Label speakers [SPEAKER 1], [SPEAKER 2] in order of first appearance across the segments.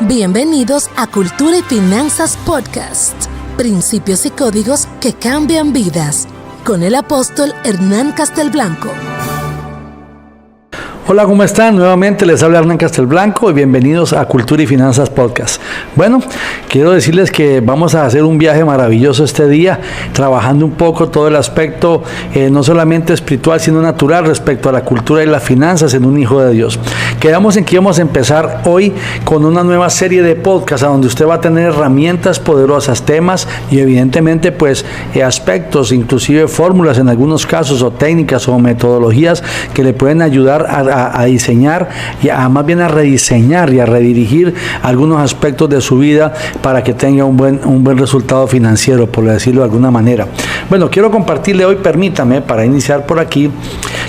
[SPEAKER 1] Bienvenidos a Cultura y Finanzas Podcast. Principios y códigos que cambian vidas. Con el apóstol Hernán Castelblanco.
[SPEAKER 2] Hola, ¿cómo están? Nuevamente les habla Hernán Castelblanco y bienvenidos a Cultura y Finanzas Podcast. Bueno, quiero decirles que vamos a hacer un viaje maravilloso este día, trabajando un poco todo el aspecto no solamente espiritual, sino natural respecto a la cultura y las finanzas en un hijo de Dios. Quedamos en que íbamos a empezar hoy con una nueva serie de podcasts donde usted va a tener herramientas poderosas, temas y evidentemente aspectos, inclusive fórmulas en algunos casos o técnicas o metodologías que le pueden ayudar a diseñar y más bien a rediseñar y a redirigir algunos aspectos de su vida para que tenga un buen resultado financiero, por decirlo de alguna manera. Bueno, quiero compartirle hoy, permítame, para iniciar por aquí,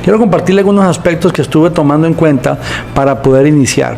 [SPEAKER 2] quiero compartirle algunos aspectos que estuve tomando en cuenta para poder iniciar.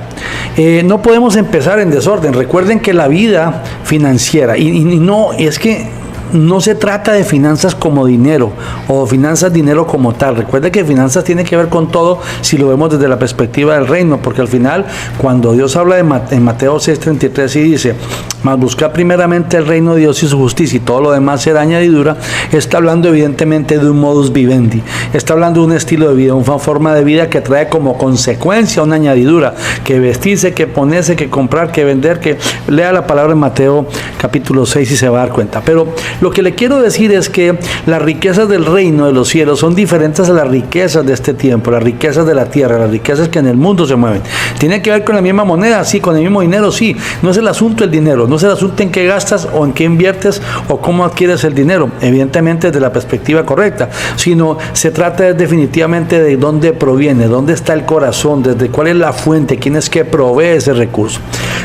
[SPEAKER 2] No podemos empezar en desorden. Recuerden que la vida financiera, y no es que no se trata de finanzas como dinero o finanzas dinero como tal. Recuerde que finanzas tiene que ver con todo si lo vemos desde la perspectiva del reino, porque al final cuando Dios habla en Mateo 6:33 y dice: mas buscar primeramente el reino de Dios y su justicia y todo lo demás será añadidura, está hablando evidentemente de un modus vivendi, está hablando de un estilo de vida, una forma de vida que trae como consecuencia una añadidura, que vestirse, que ponerse, que comprar, que vender, que lea la palabra en Mateo capítulo 6 y se va a dar cuenta. Pero lo que le quiero decir es que las riquezas del reino de los cielos son diferentes a las riquezas de este tiempo, las riquezas de la tierra, las riquezas que en el mundo se mueven. ¿Tiene que ver con la misma moneda? Sí. ¿Con el mismo dinero? Sí. No es el asunto el dinero, no es el asunto en qué gastas o en qué inviertes o cómo adquieres el dinero, evidentemente desde la perspectiva correcta, sino se trata definitivamente de dónde proviene, dónde está el corazón, desde cuál es la fuente, quién es que provee ese recurso.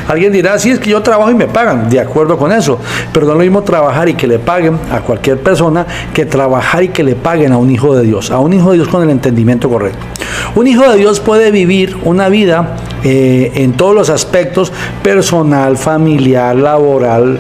[SPEAKER 2] Alguien dirá: sí, es que yo trabajo y me pagan. De acuerdo con eso, pero no es lo mismo trabajar y que le paguen a cualquier persona que trabajar y que le paguen a un hijo de Dios, con el entendimiento correcto. Un hijo de Dios puede vivir una vida en todos los aspectos: personal, familiar, laboral,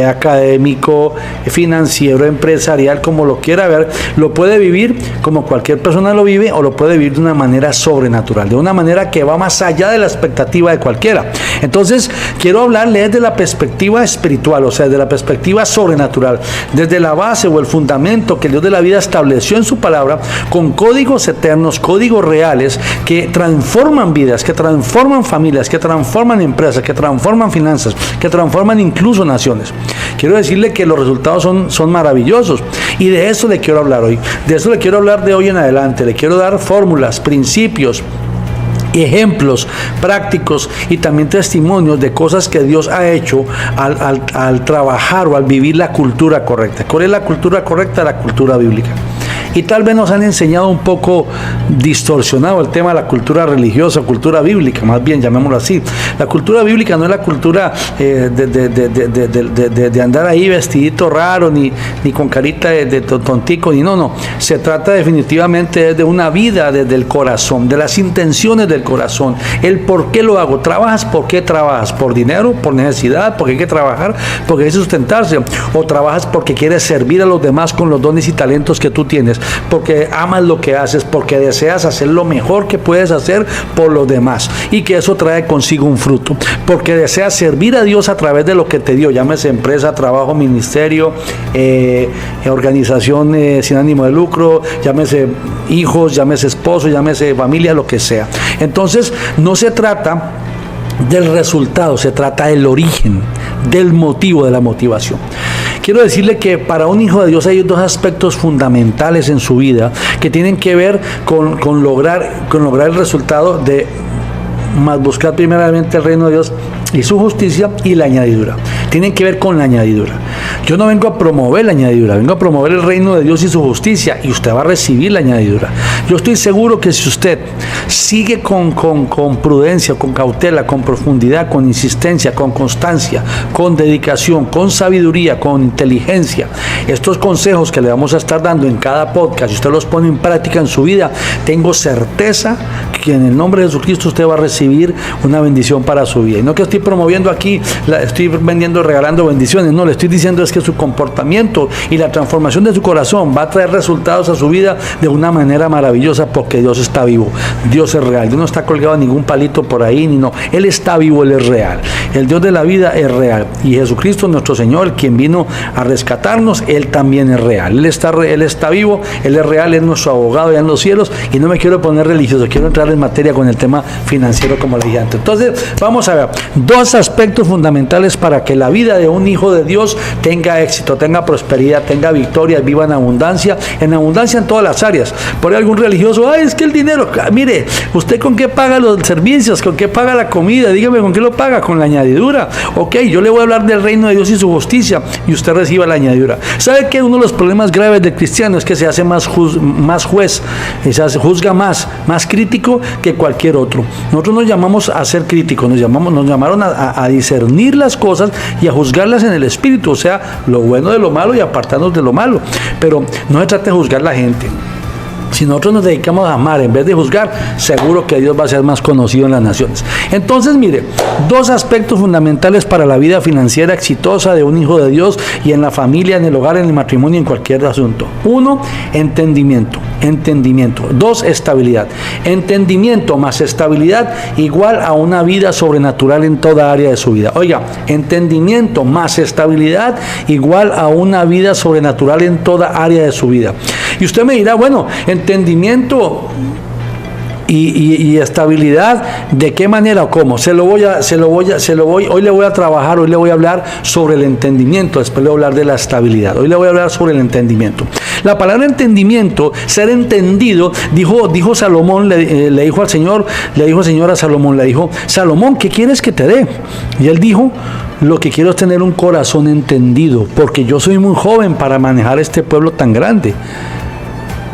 [SPEAKER 2] académico, financiero, empresarial, como lo quiera ver. Lo puede vivir como cualquier persona lo vive, o lo puede vivir de una manera sobrenatural, de una manera que va más allá de la expectativa de cualquiera. Entonces quiero hablarle desde la perspectiva espiritual, o sea, desde la perspectiva sobrenatural, desde la base o el fundamento que el Dios de la vida estableció en su palabra, con códigos eternos, códigos reales que transforman vidas, que transforman familias, que transforman empresas, que transforman finanzas, que transforman incluso naciones. Quiero decirle que los resultados son maravillosos, y de eso le quiero hablar hoy. De eso le quiero hablar de hoy en adelante. Le quiero dar fórmulas, principios, ejemplos prácticos y también testimonios de cosas que Dios ha hecho al trabajar o al vivir la cultura correcta. ¿Cuál es la cultura correcta? La cultura bíblica. Y tal vez nos han enseñado un poco distorsionado el tema de la cultura religiosa, cultura bíblica, más bien llamémoslo así. La cultura bíblica no es la cultura de andar ahí vestidito raro, ni con carita de tontico, ni no. Se trata definitivamente de una vida desde el corazón, de las intenciones del corazón, el por qué lo hago. ¿Trabajas? ¿Por qué trabajas? ¿Por dinero? ¿Por necesidad? ¿Porque hay que trabajar? ¿Porque hay que sustentarse? ¿O trabajas porque quieres servir a los demás con los dones y talentos que tú tienes? Porque amas lo que haces, porque deseas hacer lo mejor que puedes hacer por los demás y que eso trae consigo un fruto, porque deseas servir a Dios a través de lo que te dio, llámese empresa, trabajo, ministerio, organización sin ánimo de lucro, llámese hijos, llámese esposo, llámese familia, lo que sea. Entonces no se trata del resultado, se trata del origen, del motivo, de la motivación. Quiero decirle que para un hijo de Dios hay dos aspectos fundamentales en su vida que tienen que ver con lograr el resultado de más buscar primeramente el reino de Dios y su justicia, y la añadidura. Tienen que ver con la añadidura. Yo no vengo a promover la añadidura, vengo a promover el reino de Dios y su justicia, y usted va a recibir la añadidura. Yo estoy seguro que si usted sigue con prudencia, con cautela, con profundidad, con insistencia, con constancia, con dedicación, con sabiduría, con inteligencia, estos consejos que le vamos a estar dando en cada podcast, y usted los pone en práctica en su vida, tengo certeza que en el nombre de Jesucristo usted va a recibir una bendición para su vida. Y no que estoy promoviendo aquí, estoy vendiendo diciendo regalando bendiciones, no, le estoy diciendo es que su comportamiento y la transformación de su corazón va a traer resultados a su vida de una manera maravillosa, porque Dios está vivo, Dios es real, Dios no está colgado en ningún palito por ahí, ni no, Él está vivo, Él es real, el Dios de la vida es real, y Jesucristo nuestro Señor, quien vino a rescatarnos, Él también es real, Él está vivo, Él es real, es nuestro abogado allá en los cielos. Y no me quiero poner religioso, quiero entrar en materia con el tema financiero, como le dije antes. Entonces, vamos a ver, dos aspectos fundamentales para que la vida de un hijo de Dios tenga éxito, tenga prosperidad, tenga victoria, viva en abundancia en todas las áreas. Por ahí algún religioso, es que el dinero, mire, ¿usted con qué paga los servicios? ¿Con qué paga la comida? Dígame, ¿con qué lo paga? Con la añadidura. Ok, yo le voy a hablar del reino de Dios y su justicia, y usted reciba la añadidura. ¿Sabe que uno de los problemas graves del cristiano es que se hace más juez, se juzga más crítico que cualquier otro? Nosotros nos llamamos a ser críticos, nos llamaron a discernir las cosas y a juzgarlas en el espíritu, o sea, lo bueno de lo malo y apartarnos de lo malo. Pero no se trata de juzgar a la gente. Si nosotros nos dedicamos a amar en vez de juzgar, seguro que Dios va a ser más conocido en las naciones. Entonces, mire, dos aspectos fundamentales para la vida financiera exitosa de un hijo de Dios y en la familia, en el hogar, en el matrimonio, en cualquier asunto. Uno, entendimiento. Dos, estabilidad. Entendimiento más estabilidad igual a una vida sobrenatural en toda área de su vida. Oiga, entendimiento más estabilidad igual a una vida sobrenatural en toda área de su vida. Y usted me dirá, bueno, entendimiento y estabilidad, ¿de qué manera o cómo? Hoy le voy a trabajar, hoy le voy a hablar sobre el entendimiento, después le voy a hablar de la estabilidad. Hoy le voy a hablar sobre el entendimiento. La palabra entendimiento, ser entendido, dijo Salomón, le dijo al Señor a Salomón, Salomón, ¿qué quieres que te dé? Y él dijo, lo que quiero es tener un corazón entendido, porque yo soy muy joven para manejar este pueblo tan grande.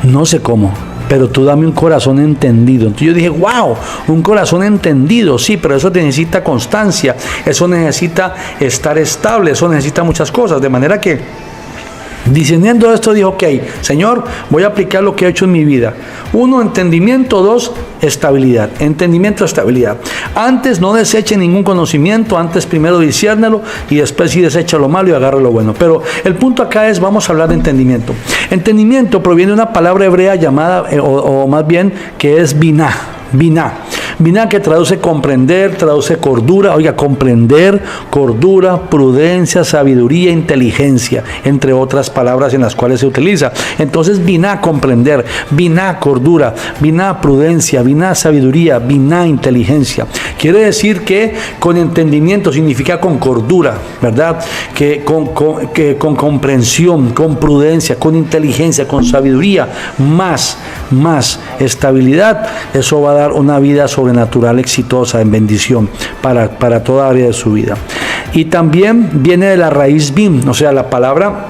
[SPEAKER 2] No sé cómo, pero tú dame un corazón entendido. Entonces yo dije, wow, un corazón entendido, sí, pero eso necesita constancia, eso necesita estar estable, eso necesita muchas cosas, de manera que discerniendo esto dijo, ok, Señor, voy a aplicar lo que he hecho en mi vida. 1, entendimiento. 2, estabilidad. Entendimiento, estabilidad. Antes no deseche ningún conocimiento, antes primero disciérnelo y después sí desecha lo malo y agarra lo bueno. Pero el punto acá es, vamos a hablar de entendimiento. Entendimiento proviene de una palabra hebrea llamada, o más bien, que es biná. Biná, que traduce comprender, traduce cordura. Oiga, comprender, cordura, prudencia, sabiduría, inteligencia, entre otras palabras en las cuales se utiliza. Entonces, biná, comprender, biná, cordura, biná, prudencia, biná, sabiduría, biná, inteligencia. Quiere decir que con entendimiento significa con cordura, ¿verdad? Que con comprensión, con prudencia, con inteligencia, con sabiduría, más estabilidad. Eso va a dar una vida sobrenatural exitosa en bendición para toda área de su vida. Y también viene de la raíz bin, o sea, la palabra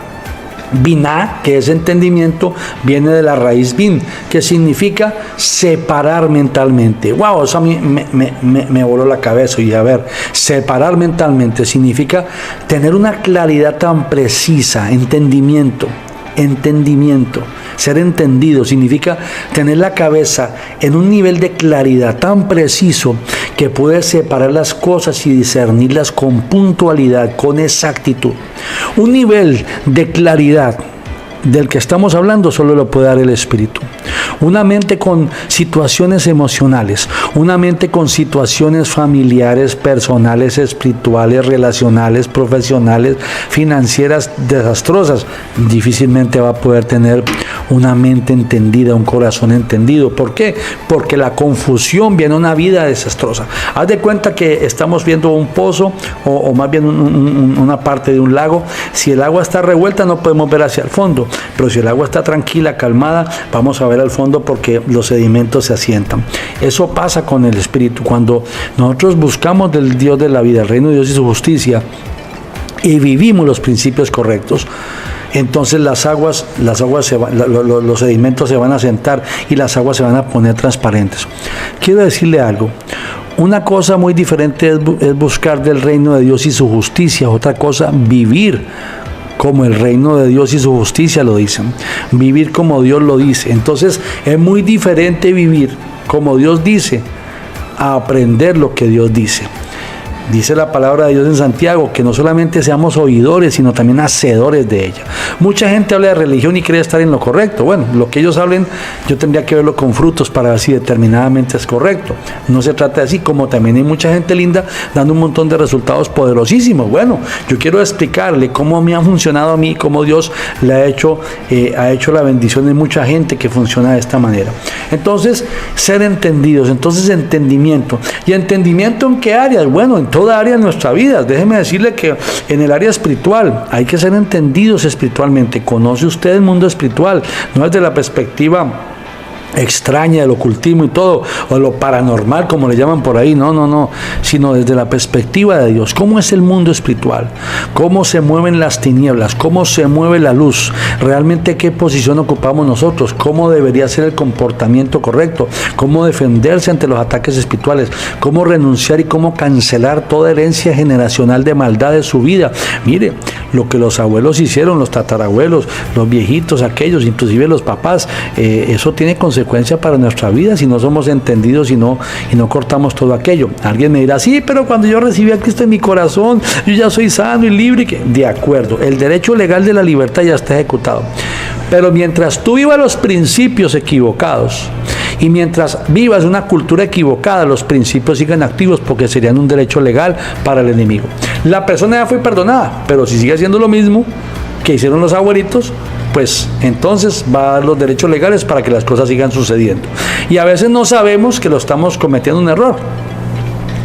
[SPEAKER 2] biná, que es entendimiento, viene de la raíz bin, que significa separar mentalmente. Wow, eso a mí me voló la cabeza. Y a ver, separar mentalmente significa tener una claridad tan precisa, entendimiento. Ser entendido significa tener la cabeza en un nivel de claridad tan preciso que puedes separar las cosas y discernirlas con puntualidad, con exactitud. Un nivel de claridad del que estamos hablando solo lo puede dar el Espíritu. Una mente con situaciones emocionales, una mente con situaciones familiares, personales, espirituales, relacionales, profesionales, financieras desastrosas, difícilmente va a poder tener una mente entendida, un corazón entendido. ¿Por qué? Porque la confusión viene a una vida desastrosa. Haz de cuenta que estamos viendo un pozo o más bien una parte de un lago. Si el agua está revuelta no podemos ver hacia el fondo, pero si el agua está tranquila, calmada, vamos a ver al fondo porque los sedimentos se asientan. Eso pasa con el Espíritu. Cuando nosotros buscamos del Dios de la vida, el reino de Dios y su justicia, y vivimos los principios correctos, entonces los sedimentos se van a sentar y las aguas se van a poner transparentes. Quiero decirle algo. Una cosa muy diferente es buscar del reino de Dios y su justicia. Otra cosa, vivir como el reino de Dios y su justicia lo dicen. Vivir como Dios lo dice. Entonces es muy diferente vivir como Dios dice a aprender lo que Dios dice. Dice la palabra de Dios en Santiago que no solamente seamos oidores, sino también hacedores de ella. Mucha gente habla de religión y cree estar en lo correcto. Bueno, lo que ellos hablen, yo tendría que verlo con frutos para ver si determinadamente es correcto. No se trata de así, como también hay mucha gente linda dando un montón de resultados poderosísimos. Bueno, yo quiero explicarle cómo me ha funcionado a mí, cómo Dios le ha hecho la bendición de mucha gente que funciona de esta manera. Entonces, ser entendidos, entonces entendimiento. ¿Y entendimiento en qué áreas? Bueno, en toda área de nuestra vida. Déjeme decirle que en el área espiritual hay que ser entendidos espiritualmente. ¿Conoce usted el mundo espiritual? No desde la perspectiva extraña del ocultismo y todo, o lo paranormal como le llaman por ahí, no, sino desde la perspectiva de Dios. ¿Cómo es el mundo espiritual? ¿Cómo se mueven las tinieblas? ¿Cómo se mueve la luz? ¿Realmente qué posición ocupamos nosotros? ¿Cómo debería ser el comportamiento correcto? ¿Cómo defenderse ante los ataques espirituales? ¿Cómo renunciar y cómo cancelar toda herencia generacional de maldad de su vida? Mire, lo que los abuelos hicieron, los tatarabuelos, los viejitos, aquellos, inclusive los papás, eso tiene consecuencia para nuestra vida si no somos entendidos y no cortamos todo aquello. Alguien me dirá, sí, pero cuando yo recibí a Cristo en mi corazón, yo ya soy sano y libre. De acuerdo, el derecho legal de la libertad ya está ejecutado. Pero mientras tú vivas los principios equivocados y mientras vivas una cultura equivocada, los principios siguen activos porque serían un derecho legal para el enemigo. La persona ya fue perdonada, pero si sigue haciendo lo mismo que hicieron los abuelitos, pues entonces va a dar los derechos legales para que las cosas sigan sucediendo. Y a veces no sabemos que lo estamos cometiendo un error,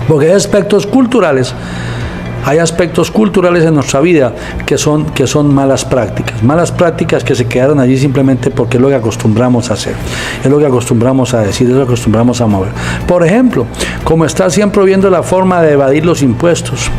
[SPEAKER 2] porque hay aspectos culturales en nuestra vida que son malas prácticas que se quedaron allí simplemente porque es lo que acostumbramos a hacer, es lo que acostumbramos a decir, es lo que acostumbramos a mover. Por ejemplo, como estar siempre viendo la forma de evadir los impuestos,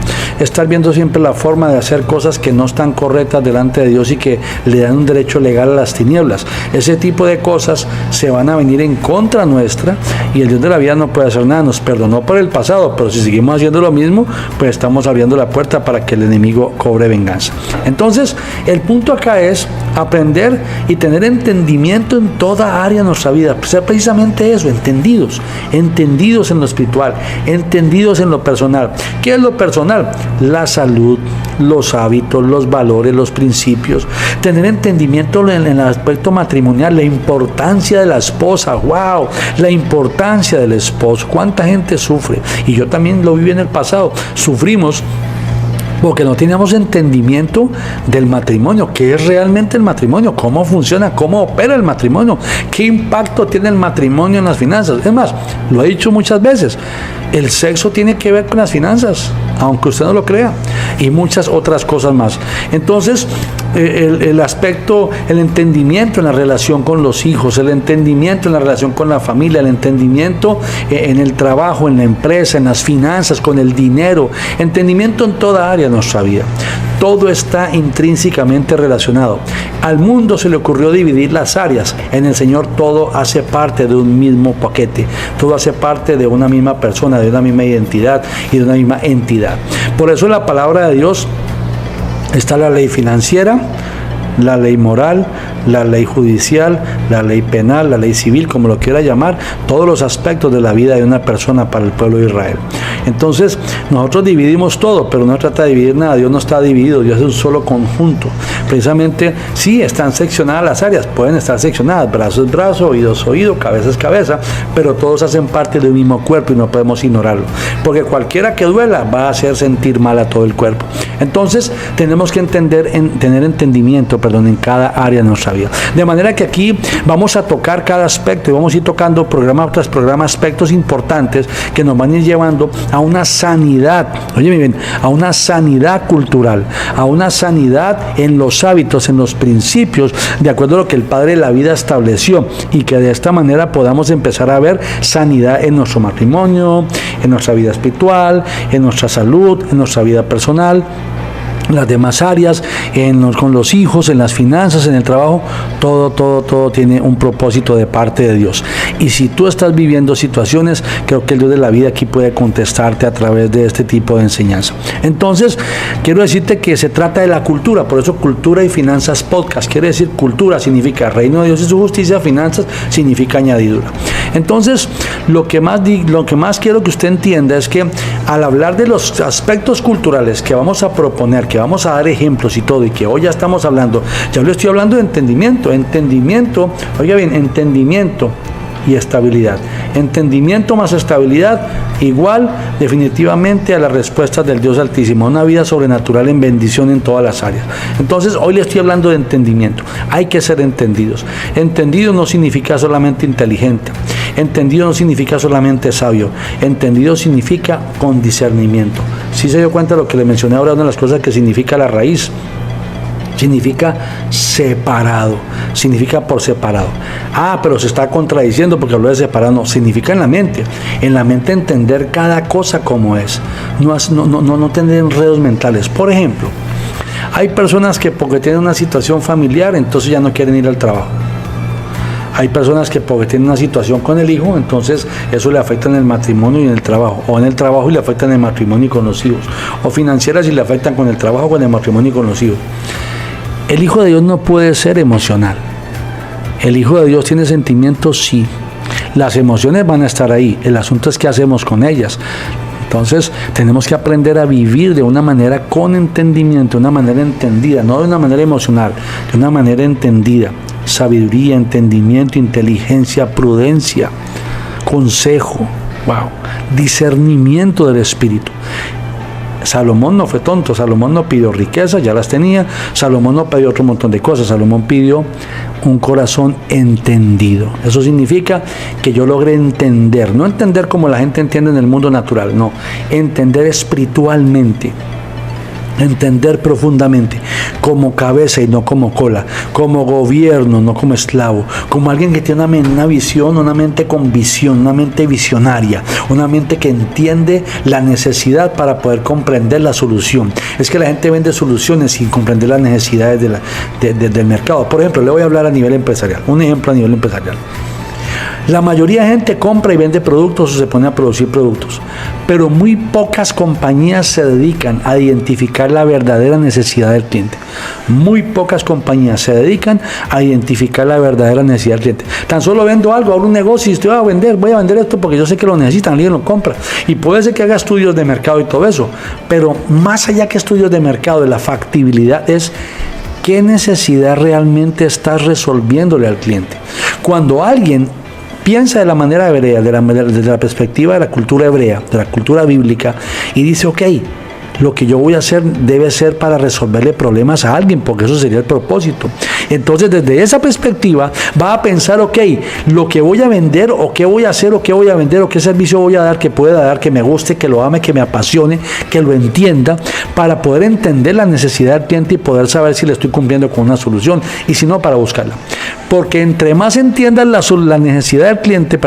[SPEAKER 2] estar viendo siempre la forma de hacer cosas que no están correctas delante de Dios y que le dan un derecho legal a las tinieblas. Ese tipo de cosas se van a venir en contra nuestra y el Dios de la vida no puede hacer nada. Nos perdonó por el pasado, pero si seguimos haciendo lo mismo, pues estamos abriendo la puerta para que el enemigo cobre venganza. Entonces, el punto acá es aprender y tener entendimiento en toda área de nuestra vida. Ser precisamente eso, entendidos en lo espiritual, entendidos en lo personal. ¿Qué es lo personal? La salud, los hábitos, los valores, los principios. Tener entendimiento en el aspecto matrimonial, la importancia de la esposa. ¡Wow! La importancia del esposo. ¿Cuánta gente sufre? Y yo también lo viví en el pasado. Sufrimos porque no teníamos entendimiento del matrimonio. ¿Qué es realmente el matrimonio? ¿Cómo funciona? ¿Cómo opera el matrimonio? ¿Qué impacto tiene el matrimonio en las finanzas? Es más, lo he dicho muchas veces, el sexo tiene que ver con las finanzas, aunque usted no lo crea, y muchas otras cosas más. Entonces, el aspecto, el entendimiento en la relación con los hijos, el entendimiento en la relación con la familia, el entendimiento en el trabajo, en la empresa, en las finanzas, con el dinero, entendimiento en toda área de nuestra vida. Todo está intrínsecamente relacionado. Al mundo se le ocurrió dividir las áreas. En el Señor todo hace parte de un mismo paquete. Todo hace parte de una misma persona, de una misma identidad y de una misma entidad. Por eso en la palabra de Dios está la ley financiera, la ley moral, la ley judicial, la ley penal, la ley civil, como lo quiera llamar, todos los aspectos de la vida de una persona para el pueblo de Israel. Entonces, nosotros dividimos todo, pero no trata de dividir nada. Dios no está dividido, Dios es un solo conjunto. Precisamente, sí, están seccionadas las áreas, pueden estar seccionadas, brazo es brazo, oído es oído, cabeza es cabeza, pero todos hacen parte de un mismo cuerpo y no podemos ignorarlo, porque cualquiera que duela va a hacer sentir mal a todo el cuerpo. Entonces, tenemos que tener entendimiento, en cada área de nuestra vida. De manera que aquí vamos a tocar cada aspecto y vamos a ir tocando programa tras programa aspectos importantes que nos van a ir llevando a una sanidad, oye bien, a una sanidad cultural, a una sanidad en los hábitos, en los principios, de acuerdo a lo que el Padre de la vida estableció, y que de esta manera podamos empezar a ver sanidad en nuestro matrimonio, en nuestra vida espiritual, en nuestra salud, en nuestra vida personal, las demás áreas, con los hijos, en las finanzas, en el trabajo. Todo tiene un propósito de parte de Dios. Y si tú estás viviendo situaciones, creo que el Dios de la vida aquí puede contestarte a través de este tipo de enseñanza. Entonces, quiero decirte que se trata de la cultura, por eso Cultura y Finanzas Podcast. Quiere decir cultura significa reino de Dios y su justicia, finanzas significa añadidura. Entonces, lo que más quiero que usted entienda es que al hablar de los aspectos culturales que vamos a proponer, que vamos a dar ejemplos y todo, y que hoy ya estamos hablando, ya le estoy hablando de entendimiento, oiga bien, entendimiento y estabilidad. Entendimiento más estabilidad igual definitivamente a las respuestas del Dios Altísimo, una vida sobrenatural en bendición en todas las áreas. Entonces hoy le estoy hablando de entendimiento. Hay que ser entendidos. Entendido no significa solamente inteligente, entendido no significa solamente sabio, entendido significa con discernimiento. Si se dio cuenta de lo que le mencioné ahora, una de las cosas que significa la raíz, significa separado, significa por separado. Pero se está contradiciendo porque habló de separado. No, significa en la mente entender cada cosa como es, no tener enredos mentales. Por ejemplo, hay personas que porque tienen una situación familiar, entonces ya no quieren ir al trabajo. Hay personas que porque tienen una situación con el hijo, entonces eso le afecta en el matrimonio y en el trabajo, o en el trabajo y le afecta en el matrimonio y con los hijos, o financieras y le afectan con el trabajo, con el matrimonio y con los hijos. El Hijo de Dios no puede ser emocional. El Hijo de Dios tiene sentimientos, sí. Las emociones van a estar ahí. El asunto es qué hacemos con ellas. Entonces tenemos que aprender a vivir de una manera con entendimiento, de una manera entendida, no de una manera emocional, de una manera entendida. Sabiduría, entendimiento, inteligencia, prudencia, consejo, discernimiento del Espíritu. Salomón no fue tonto, Salomón no pidió riquezas, ya las tenía. Salomón no pidió otro montón de cosas, Salomón pidió un corazón entendido. Eso significa que yo logré entender, no entender como la gente entiende en el mundo natural, no, entender espiritualmente. Entender profundamente, como cabeza y no como cola, como gobierno, no como esclavo, como alguien que tiene una visión, una mente con visión, una mente visionaria, una mente que entiende la necesidad para poder comprender la solución. Es que la gente vende soluciones sin comprender las necesidades del mercado. Por ejemplo, le voy a hablar a nivel empresarial, un ejemplo a nivel empresarial. La mayoría de gente compra y vende productos o se pone a producir productos, pero muy pocas compañías se dedican a identificar la verdadera necesidad del cliente. Muy pocas compañías se dedican a identificar la verdadera necesidad del cliente. Tan solo vendo algo, abro un negocio y voy a vender esto porque yo sé que lo necesitan, alguien lo compra. Y puede ser que haga estudios de mercado y todo eso, pero más allá que estudios de mercado, de la factibilidad es qué necesidad realmente estás resolviéndole al cliente. Cuando alguien piensa de la manera hebrea, desde la perspectiva de la cultura hebrea, de la cultura bíblica, y dice, ok, lo que yo voy a hacer debe ser para resolverle problemas a alguien, porque eso sería el propósito. Entonces, desde esa perspectiva, va a pensar, ok, lo que voy a vender, o qué voy a hacer, o qué voy a vender, o qué servicio voy a dar, que pueda dar, que me guste, que lo ame, que me apasione, que lo entienda, para poder entender la necesidad del cliente y poder saber si le estoy cumpliendo con una solución, y si no, para buscarla. Porque entre más entiendas la necesidad del cliente,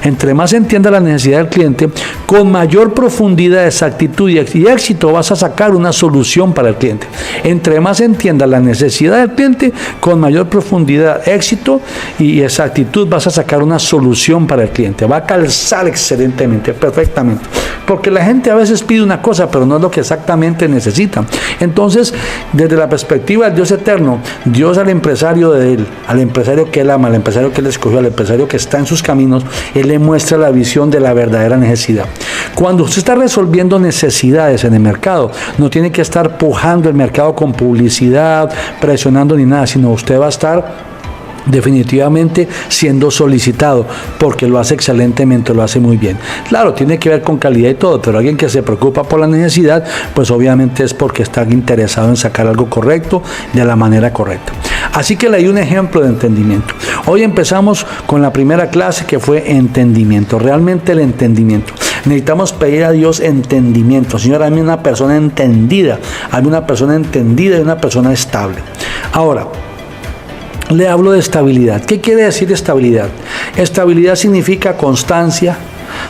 [SPEAKER 2] entre más entiendas la necesidad del cliente, con mayor profundidad, exactitud y éxito vas a sacar una solución para el cliente. Entre más entiendas la necesidad del cliente, con mayor profundidad, éxito y exactitud vas a sacar una solución para el cliente. Va a calzar excelentemente, perfectamente. Porque la gente a veces pide una cosa, pero no es lo que exactamente necesita. Entonces, desde la perspectiva del Dios eterno, Dios al empresario de él, al empresario que él ama, al empresario que él escogió, al empresario que está en sus caminos, él le muestra la visión de la verdadera necesidad. Cuando usted está resolviendo necesidades en el mercado, no tiene que estar pujando el mercado con publicidad, presionando ni nada, sino usted va a estar definitivamente siendo solicitado, porque lo hace excelentemente, lo hace muy bien. Claro, tiene que ver con calidad y todo, pero alguien que se preocupa por la necesidad, pues obviamente es porque está interesado en sacar algo correcto de la manera correcta. Así que le di un ejemplo de entendimiento. Hoy empezamos con la primera clase, que fue entendimiento, realmente el entendimiento. Necesitamos pedir a Dios entendimiento. Señor, hazme una persona entendida, hazme una persona entendida y una persona estable. Ahora, le hablo de estabilidad. ¿Qué quiere decir estabilidad? Estabilidad significa constancia,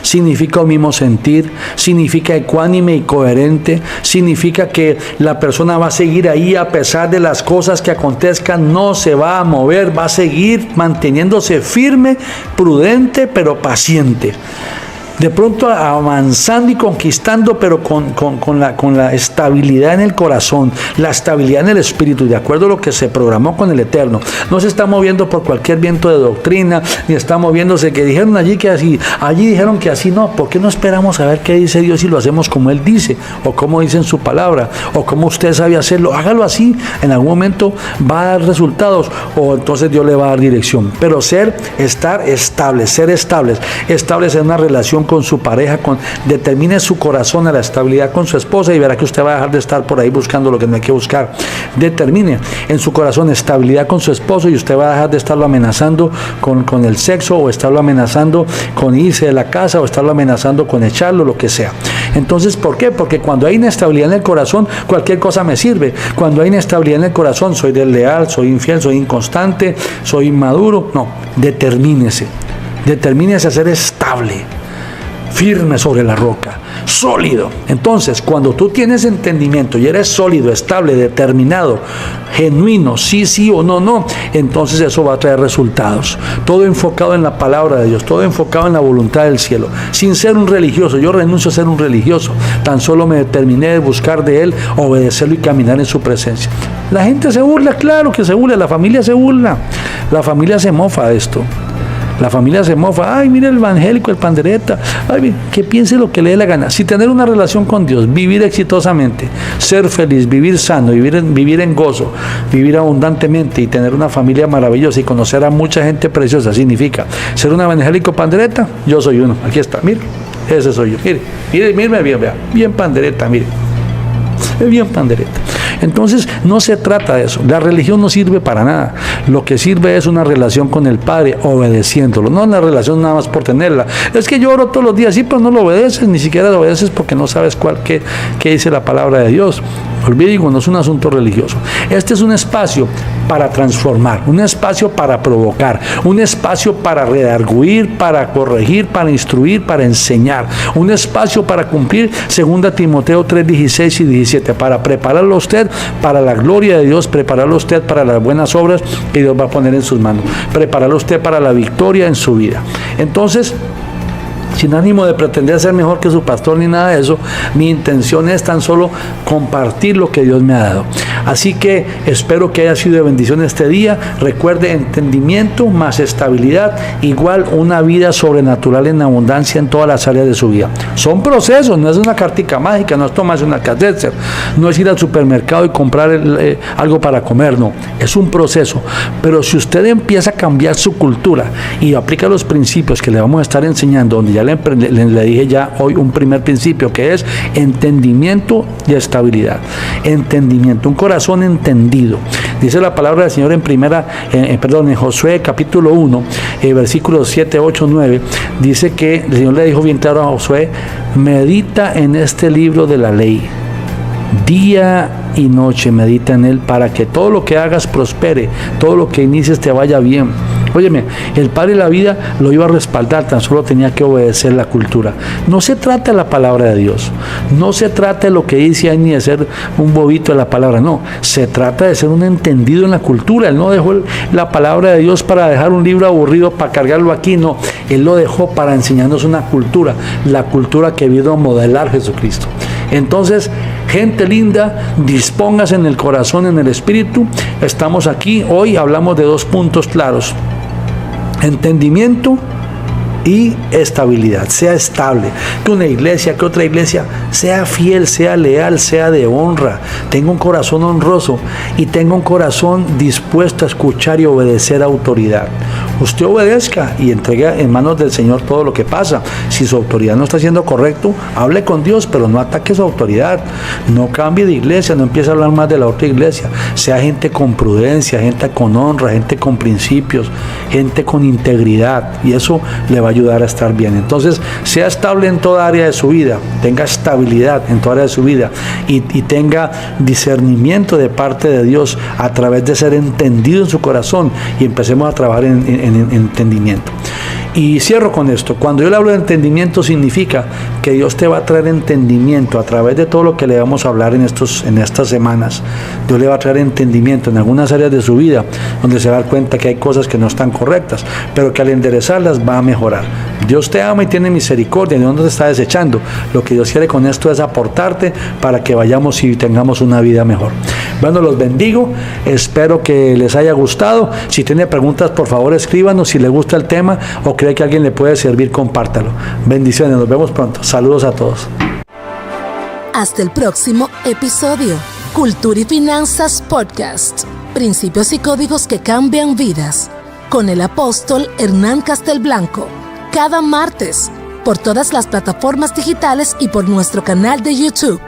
[SPEAKER 2] significa un mismo sentir, significa ecuánime y coherente, significa que la persona va a seguir ahí a pesar de las cosas que acontezcan, no se va a mover, va a seguir manteniéndose firme, prudente, pero paciente. de pronto avanzando y conquistando, pero con la estabilidad en el corazón, la estabilidad en el espíritu, de acuerdo a lo que se programó con el Eterno. No se está moviendo por cualquier viento de doctrina, ni está moviéndose que dijeron allí que así, allí dijeron que así. No, ¿por qué no esperamos a ver qué dice Dios y lo hacemos como Él dice, o como dice en su palabra, o como usted sabe hacerlo? Hágalo así, en algún momento va a dar resultados, o entonces Dios le va a dar dirección. Pero estar estables, ser estables, establecer una relación con su pareja, determine su corazón a la estabilidad con su esposa y verá que usted va a dejar de estar por ahí buscando lo que no hay que buscar. Determine en su corazón estabilidad con su esposo y usted va a dejar de estarlo amenazando con el sexo, o estarlo amenazando con irse de la casa, o estarlo amenazando con echarlo, lo que sea. Entonces, ¿por qué? Porque cuando hay inestabilidad en el corazón, cualquier cosa me sirve. Cuando hay inestabilidad en el corazón, soy desleal, soy infiel, soy inconstante, soy inmaduro. No, determínese a ser estable, firme sobre la roca, sólido. Entonces, cuando tú tienes entendimiento y eres sólido, estable, determinado, genuino, sí o no, entonces eso va a traer resultados. Todo enfocado en la palabra de Dios, todo enfocado en la voluntad del cielo, sin ser un religioso. Yo renuncio a ser un religioso, tan solo me determiné de buscar de Él, obedecerlo y caminar en su presencia. La gente se burla, claro que se burla, la familia se burla, la familia se mofa de esto. La familia se mofa, ay, mira el evangélico, el pandereta, ay, que piense lo que le dé la gana. Si tener una relación con Dios, vivir exitosamente, ser feliz, vivir sano, vivir en gozo, vivir abundantemente y tener una familia maravillosa y conocer a mucha gente preciosa, significa ser un evangélico pandereta. Yo soy uno, aquí está, mire, ese soy yo, mire bien, vea, bien pandereta, mire, es bien pandereta. Entonces no se trata de eso, la religión no sirve para nada, lo que sirve es una relación con el Padre, obedeciéndolo, no una relación nada más por tenerla. Es que yo oro todos los días, sí, pero no lo obedeces, ni siquiera lo obedeces porque no sabes qué dice la palabra de Dios. Olvídate, no es un asunto religioso. Este es un espacio para transformar, un espacio para provocar, un espacio para redarguir, para corregir, para instruir, para enseñar, un espacio para cumplir 2 Timoteo 3:16 y 17, para prepararlo a usted para la gloria de Dios, prepararlo a usted para las buenas obras que Dios va a poner en sus manos, prepararlo a usted para la victoria en su vida. Entonces, sin ánimo de pretender ser mejor que su pastor ni nada de eso, mi intención es tan solo compartir lo que Dios me ha dado. Así que espero que haya sido de bendición este día. Recuerde, entendimiento más estabilidad igual una vida sobrenatural en abundancia en todas las áreas de su vida. Son procesos, no es una cartica mágica, no es tomarse una Alka-Seltzer, no es ir al supermercado y comprar algo para comer, no, es un proceso. Pero si usted empieza a cambiar su cultura y aplica los principios que le vamos a estar enseñando, donde ya le dije ya hoy un primer principio, que es entendimiento y estabilidad. Entendimiento, un corazón entendido. Dice la palabra del Señor en Josué capítulo 1, versículos 7, 8, 9, dice que el Señor le dijo bien claro a Josué: medita en este libro de la ley, día y noche medita en él, para que todo lo que hagas prospere, todo lo que inicies te vaya bien. Óyeme, el Padre de la vida lo iba a respaldar, tan solo tenía que obedecer la cultura. No se trata de la palabra de Dios, no se trata de lo que dice ahí ni de ser un bobito de la palabra, no, se trata de ser un entendido en la cultura. Él no dejó la palabra de Dios para dejar un libro aburrido para cargarlo aquí, no, Él lo dejó para enseñarnos una cultura, la cultura que vino a modelar Jesucristo. Entonces, gente linda, dispóngase en el corazón, en el espíritu. Estamos aquí, hoy hablamos de 2 puntos claros: entendimiento y estabilidad. Sea estable, que una iglesia, que otra iglesia, sea fiel, sea leal, sea de honra, tenga un corazón honroso y tenga un corazón dispuesto a escuchar y obedecer a autoridad. Usted obedezca y entregue en manos del Señor todo lo que pasa. Si su autoridad no está haciendo correcto, hable con Dios, pero no ataque su autoridad. No cambie de iglesia, no empiece a hablar más de la otra iglesia. Sea gente con prudencia, gente con honra, gente con principios, gente con integridad, y eso le va a ayudar a estar bien. Entonces, sea estable en toda área de su vida, tenga estabilidad en toda área de su vida y tenga discernimiento de parte de Dios a través de ser entendido en su corazón, y empecemos a trabajar en entendimiento. Y cierro con esto. Cuando yo le hablo de entendimiento, significa que Dios te va a traer entendimiento a través de todo lo que le vamos a hablar en estas semanas. Dios le va a traer entendimiento en algunas áreas de su vida donde se va a dar cuenta que hay cosas que no están correctas, pero que al enderezarlas va a mejorar. Dios te ama y tiene misericordia, Dios no te está desechando. Lo que Dios quiere con esto es aportarte para que vayamos y tengamos una vida mejor. Bueno, los bendigo, espero que les haya gustado. Si tiene preguntas, por favor escríbanos. Si le gusta el tema o cree que a alguien le puede servir, compártalo. Bendiciones, nos vemos pronto. Saludos a todos.
[SPEAKER 1] Hasta el próximo episodio. Cultura y Finanzas Podcast. Principios y códigos que cambian vidas. Con el apóstol Hernán Castelblanco. Cada martes, por todas las plataformas digitales y por nuestro canal de YouTube.